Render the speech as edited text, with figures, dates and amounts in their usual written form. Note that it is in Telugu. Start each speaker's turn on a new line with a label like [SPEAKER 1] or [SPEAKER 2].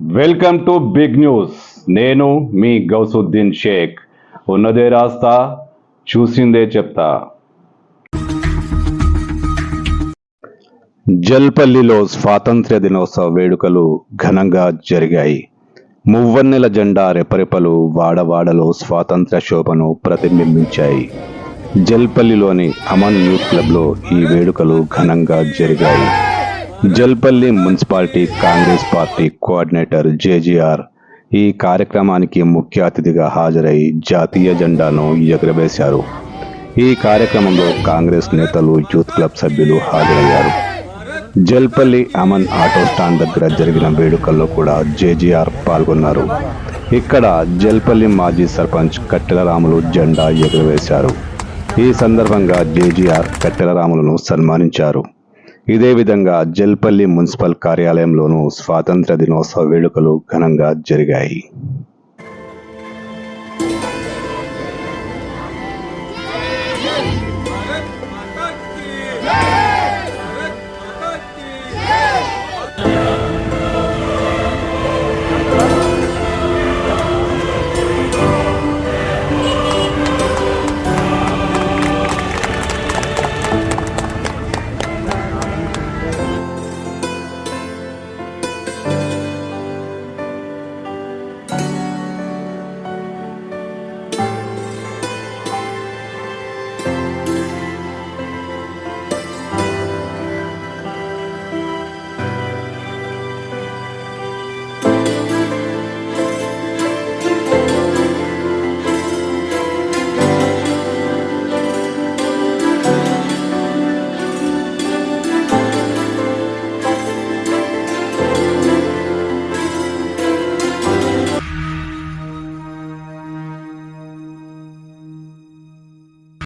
[SPEAKER 1] Welcome to big news. నేను మీ గౌసుద్దీన్ షేక్. ఉన్నదే రాస్తా, చూసిందే చెప్తా. జల్పల్లిలో స్వాతంత్ర్య దినోత్సవ వేడుకలు ఘనంగా జరిగాయి. మువ్వన్నెల జెండా రెపరెపలు వాడవాడలో స్వాతంత్ర్య శోభను ప్రతిబింబించాయి. జల్పల్లిలోని అమన్ యూత్ క్లబ్లో ఈ వేడుకలు ఘనంగా జరిగాయి. Jalpally municipality Congress party coordinator JGR ఈ కార్యక్రమానికి ముఖ్య అతిథిగా హాజరై జాతీయ జెండాను ఎగురవేశారు. ఈ కార్యక్రమంలో కాంగ్రెస్ నేతలు, యూత్ క్లబ్ సభ్యులు హాజరయ్యారు. జల్పల్లి అమన్ ఆటో స్టాండ్ దగ్గర జరిగిన వేడుకల్లో కూడా జేజీఆర్ పాల్గొన్నారు. ఇక్కడ జల్పల్లి మాజీ సర్పంచ్ కట్టెల రాములు జెండా ఎగురవేశారు. ఈ సందర్భంగా జేజీఆర్ కట్టెల రాములను సన్మానించారు. ఇదే విధంగా జల్పల్లి మున్సిపల్ కార్యాలయంలోనూ స్వాతంత్ర్య దినోత్సవ వేడుకలు ఘనంగా జరిగాయి.